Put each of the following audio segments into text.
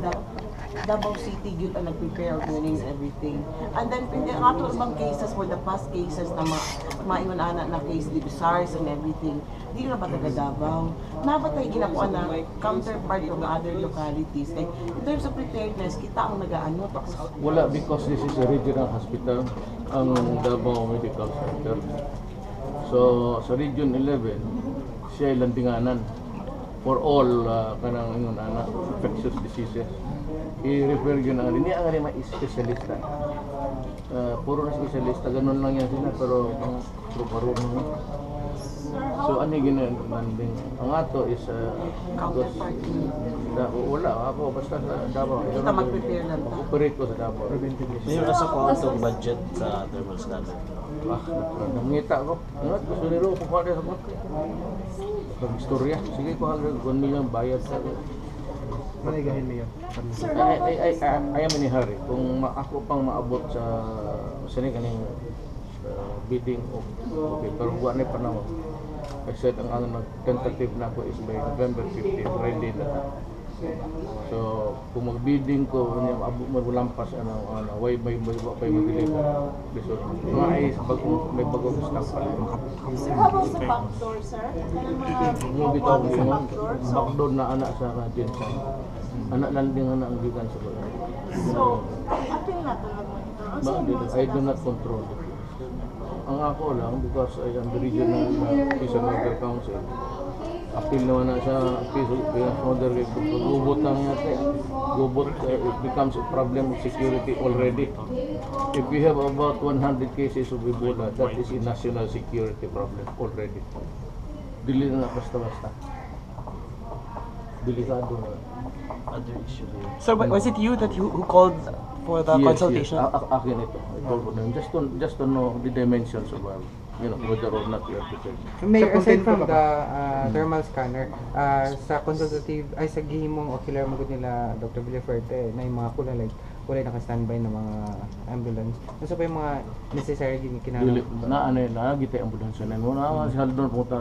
that Davao City yun ang nag-prepare of winning and everything. And then, pwede ang ato ibang cases were the past cases na maingon anak na case di SARS and everything. Di na ba taga Davao? Nabatay ginakuha na counterpart ng other localities. Like, in terms of preparedness, kita ang nag-ano. Wala, because this is a regional hospital, ang Davao Medical Center. So, sa Region 11, siya ay landinganan for all kanang ingon anak infectious diseases. I-refer yun ang hindi ang mga espesyalista. Puro na espesyalista, ganun lang yan sila, pero mga truparo naman. So, ano yung ginamanding? Ang ato is, wala, ako basta sa Davao. Kita mag-prepare lang. Mag-operate ko sa Davao. Yung nasa quantum budget sa thermal scanner? Nangita ko. Ingat, gusto nilo, kukuha rin sa konti. Pag-istorya. Sige, kuha rin, 1 million bayad sa Manigahin mo yun. I am in a hurry. Kung ako pang maabot sa kaning bidding of okay, pero buwan na panahon. I said ang tentative na ako is by November 15, ready na. So, kung mag-bidding ko, magulampas, way by mag-deliver. So, may bagong stock pa rin. Sir, how about sa backdoor, sir? Yung bitaw yung backdoor na anak sa atin. Anak landing na ang gikan sa bayan. So, apil na ito nag-monitor? I do not control it. Ang ako lang, because I am the regional peace and order council, appeal naman na sa peace and order, gubot lang natin. Gubot, it becomes a problem of security already. If we have about 100 cases of Ebola, that is a national security problem already. Dili na basta-basta. Delikado na. Other issue here. So, was it you that who called for the consultation? Yes. Akin ito. I told them just to know the dimensions of whether or not we are prepared. Mayor, aside from the thermal scanner, sa consultative, ay sa gihimong ocular magod nila Dr. Villafuerte na yung mga kulay naka-standby na mga ambulance. Ano pa yung mga necessary kinahanglan? Gitay ambulance na mo na si Haldon puta.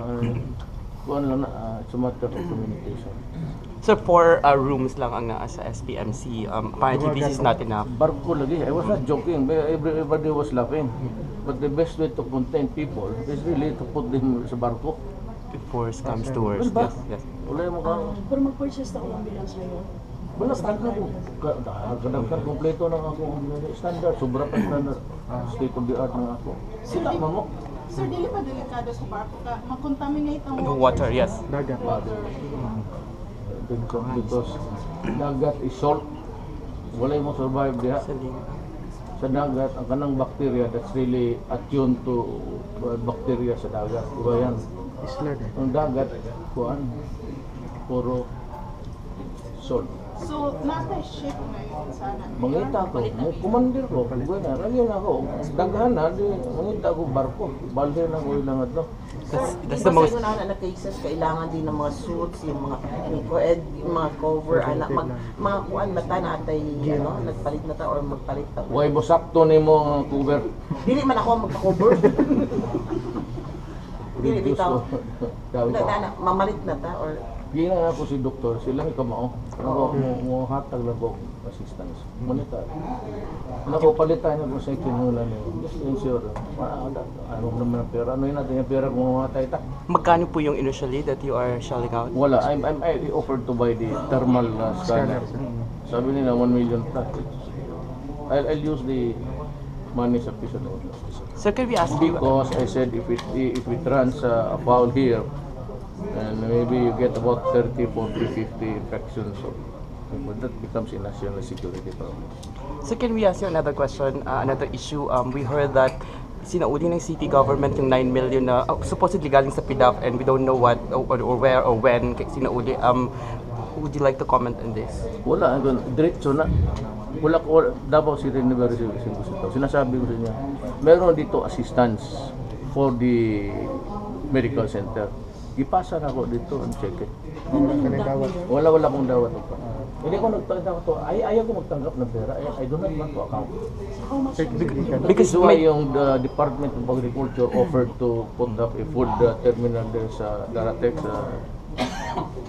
Kuan lang na it's a matter of communication. So, 4 rooms lang ang naa sa SPMC. Apparently, this is not enough. Barko lagi. I was not joking. Everybody was laughing. But the best way to contain people is really to put them sa barko. If worse comes to worse. Diba? Yes. Wala mo ka. Pero mag-purchase ako ng bilang sa'yo. Wala, standard ko. Kadagdag kompleto ng ako. Standard. Sobra pa standard. State of the art ng ako. Sita mo. Sir, dili pa delikado sa barko ka. Mag-contaminate ang Water, yes. Dagat. Because dagat is salt. Wala mo survive diha. Sa dagat, ang kanang bacteria that's really attuned to bacteria sa dagat. Iba yan. Ang dagat, kuan, puro salt. So, nasa ship ngayon sana. Mangita ko, kumandir ko, buwan na, ragyan ako, daghan na, mangita ko barko, balde na ko ilang ito. That's the most... na cases, kailangan din ng mga suits, yung mga cover, mga kuan mata natay, nagpalit na ta or magpalit ta. Huwag mo sakto ni mo cover. Dili man ako magpa-cover. Dili bitaw. Mamalit na ta or Gina na ako si doktor, sila may kamao. Ako mo hatag lang ko assistance. Monitor. Ako palitan ko sa kinula niyo. Just ensure. Ano naman ang pera? Ano yun natin yung pera kung mamatay ta? Magkano po yung initially that you are shelling out? Wala. I offered to buy the thermal scanner. Sabi nila 1 million plus. I'll use the money sa piso doon. So, can we ask you... Because I said if it runs a foul here, and maybe you get about 30, 40, 50 infections. So that becomes a national security problem. So can we ask you another question, another issue? We heard that sinauli ng city government yung 9 million na supposedly galing sa PDAF and we don't know what or where or when sinauli. Would you like to comment on this? Wala, diretso na. Wala Davao City University sinasabi ko sa inyo, meron dito assistance for the medical center. Ipasa na ako dito and check it. Wala akong dawat pa. Hindi ko nagtanggap to. Ayaw ko magtanggap ng pera. I do not want to account. Because why yung Department of Agriculture offered to put up a food terminal there sa Daratex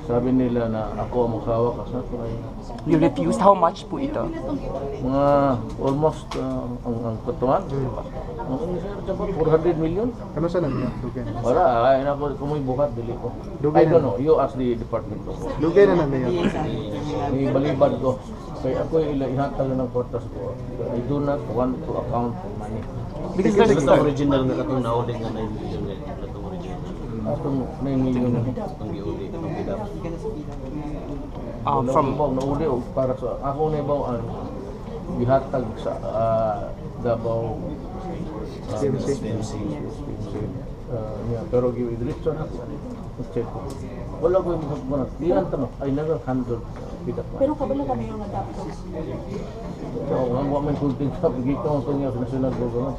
sa sabi nila na ako ang maghawak kasi You refused? How much po ito? mga almost ang katuan. Ang 400 million. Ano sa lang niya? Dugay. Wala, ay nako kung may buhat dili ko. Dugay I don't na. know, you ask the department ko. Dugay na niya. May balibad ko. Kaya ako ihatag ng kwartas ko. I do not want to account for money. Because Ito there's ang original nga katong nauli nga 9 million nga itong original. Atong 9 million. Itong giuli, itong pidap. From nauli o para sa ako na bawaan gihatag sa Davao CMC. pero give diretso na check ko. Wala ko yung mga diyan tanong I never handled pidak. Pero kabalo ka na yung adaptos. So, ang mga may kunting sa gito ang tunya sa national government.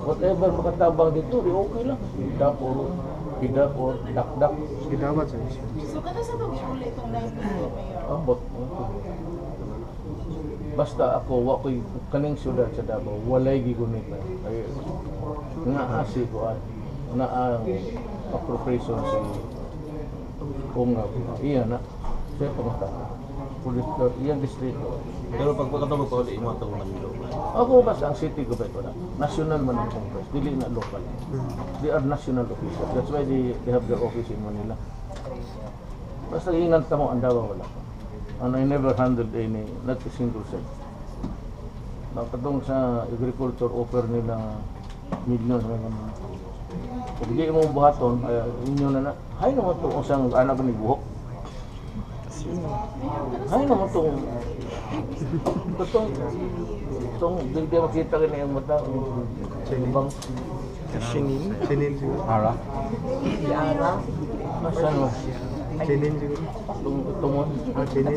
Whatever makatabang dito, di okay lang. Pidak or dakdak. Gidawat sa isyo. So kada sa itong iuli itong 9 million mayor? Abot. Basta ako, wa ko'y kaning syudad sa Davao, walay gigunit na. Ay, naasi ko at ang appropriation sa kung nga, iya na. Siya pangata. Iyang distrito. Pero pag pagkatong magpauli, imo itong Manilo. Ako basta ang city government ko na. National man ang Congress, dili na local. They are national officials. That's why they have their office in Manila. Basta ingat mo ang Davao wala. And I never handled any, not a single cent. Nakatong sa agriculture offer nila millions na naman. Kung hindi mo buhaton, inyo na hay naman ito kung saan anak ni buhok. Hay naman ito. Itong, hindi makita ka na yung mata. Ibang Shinin? Chinin siguro. Ara. Yara. Masan mo? Chinin siguro. Tumon. Chinin.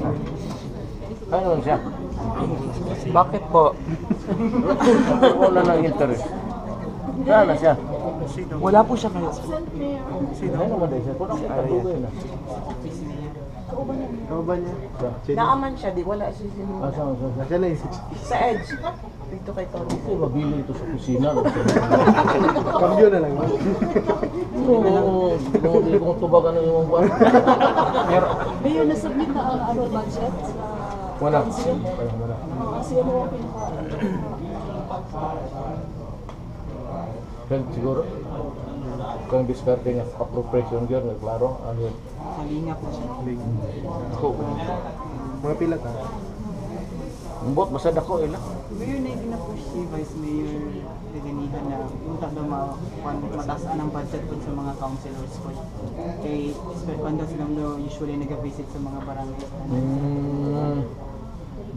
Ano naman siya? Bakit po? Wala nang interest. Saan na siya? Wala po siya ngayon. Ano naman din siya? Kung ako katugay na. Ikaw ba niya? Chinin. Naaman siya, di wala siya sinuha. Saan? Nasaan na yung Sa edge. Dito kay Tony. Kasi mabili ito sa kusina. Cambio na lang. Oo, hindi kong tubagan ng imong buwan. Mayor, nasubmit na ang ano budget sa Wala. council? Wala. Kasi ano ang pinaka... Health siguro. Kung diskarte nga appropriation yun, klaro. Ano yun? Kalinga po siya. Ako. Mga pila ka. Ang bot, masad ako ilang. Mayor na yung ginapush si Vice Mayor Deganihan na punta daw matasaan ang budget po sa mga councilors po. Kay Spendo silang daw usually nag-visit sa mga barangay.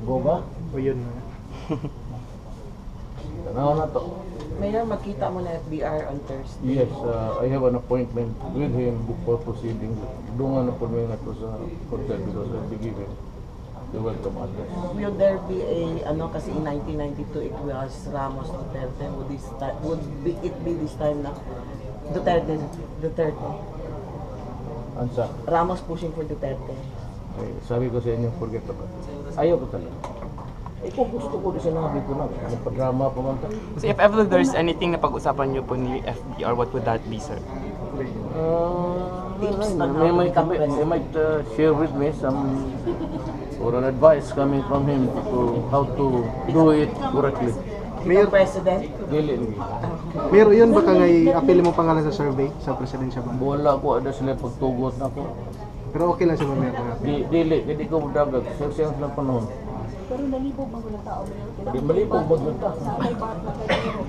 Boba? O yun. Tanaw na to. Mayor, magkita mo na FBR on Thursday. Yes, I have an appointment with him before proceeding. Doon na po may nga to sa hotel because I'll be given the welcome address. Will there be a, ano, kasi in 1992 it was Ramos Duterte. Would it be this time na Duterte. Ansa? Ramos pushing for Duterte. Sabi ko sa inyo, forget about it. Ayaw ko talaga. Kung gusto ko, sinabi ko na. Ano pa drama pa man. So if ever there's anything na pag-usapan niyo po ni FBR, what would that be, sir? They might share with me some or an advice coming from him to how to do it correctly. Mayor President. Dili. Mayor, yun baka ngay apil mo pangalan sa survey sa presidensya ba? Wala ko ada sila pagtugot na ko. Pero okay lang siya ba, Mayor? Dili, hindi ko dagag. Siyang lang panahon. Pero nalibog ba mga tao, Mayor? Di malipong magluta. Sa may bahat na kayo.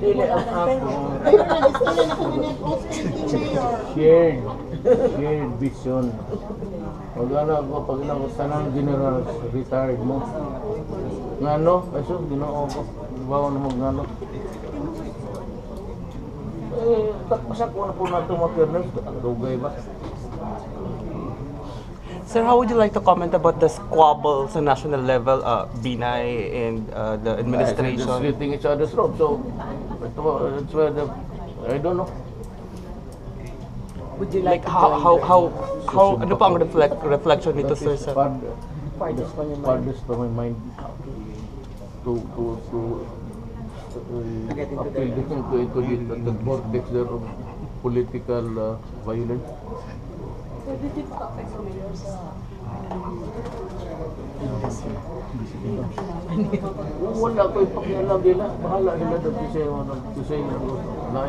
Dili ang ako. Pero na-display na kung net-off Mayor. Shared vision. Pag ano ako, pag tanang general, retired mo. Ngano, kasi ginoo ko. Bawa na ngano. Pasak ko na po na itong mga dugay ba? Sir, how would you like to comment about the squabble sa national level, Binay and the administration? They're slitting each other's throat. So, that's why I don't know. Would you Like like to how ano pa ang reflection nito, sir? Sa Farthest from your mind. Farthest from my mind to Get into appeal into the vortex there of political violence. Hindi po ka-affect sa mayor sa Wala ko ipakialam nila. Bahala nila to say na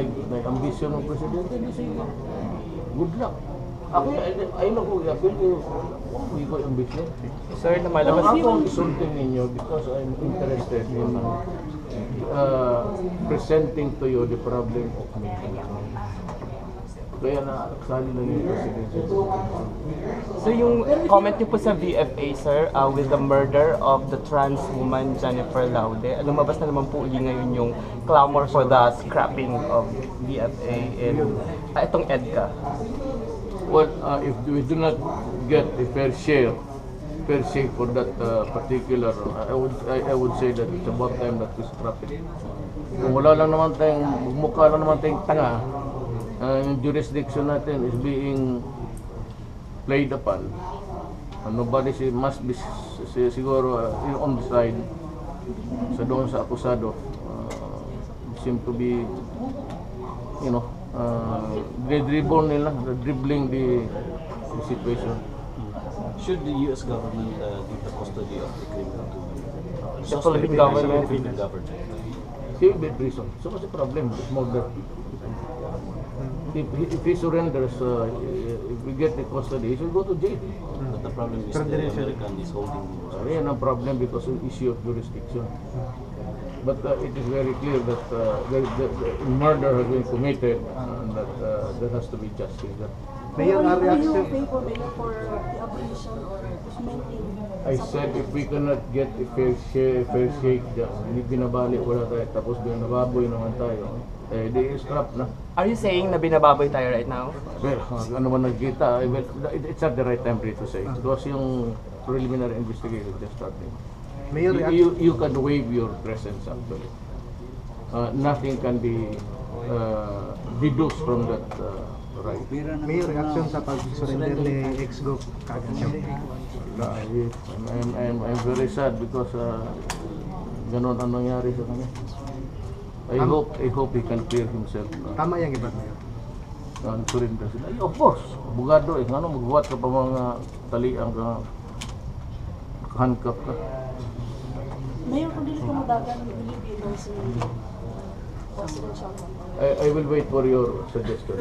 ambisyon ng presidente. Di say, good luck. Ako, ay na ko, apil ko, hindi ko ambisyon. Sir, lumalabas Ako ang isulting ninyo because I'm interested in presenting to you the problem of me. Kaya naksali lang yung presidente. So yung comment niyo po sa VFA, sir, with the murder of the trans woman Jennifer Laude, lumabas na naman po uli ngayon yung clamor for the scrapping of VFA in itong EDCA. Well, if we do not get a fair shake for that particular, I would say that it's about time that we scrap it. Kung wala lang naman tayong, mukha lang naman tayong tanga, yung jurisdiction natin is being played upon. Nobody must be siguro on the side sa doon sa akusado. Seem to be, you know, dribbling the situation. Should the U.S. government give the custody of the criminal to The Philippine government. Philippine government? He will be in prison. So what's the problem? It's murder. If he surrenders, if we get the custody, he should go to jail. But the problem is the American is holding him. Yan ang problem because of issue of jurisdiction. But it is very clear that the murder has been committed and that there has to be justice. Mayor, Are reaction. you favor Mayor for the abolition or dismantling? I said if we cannot get a fair shake dyan, hindi binabali wala tayo, tapos binababoy naman tayo, eh di scrap na. Are you saying na binababoy tayo right now? Well, ano man nagkita, it's not the right time for it to say. Because yung preliminary investigation just starting. Mayor, You can waive your presence actually. Nothing can be deduced from that right. Mayor, reaction sa pag-surrender ni ex-gov Kagacham. I'm very sad because ganun ang nangyari sa kanya. I hope he can clear himself. Tama yung iba, Mayor. Surrender sila. Of course, abogado eh. Ano magbuhat ka pa mga taliang ka, handcuff ka. Mayor, kung dili ka madagan, will you be endorsing President Trump? I will wait for your suggestion.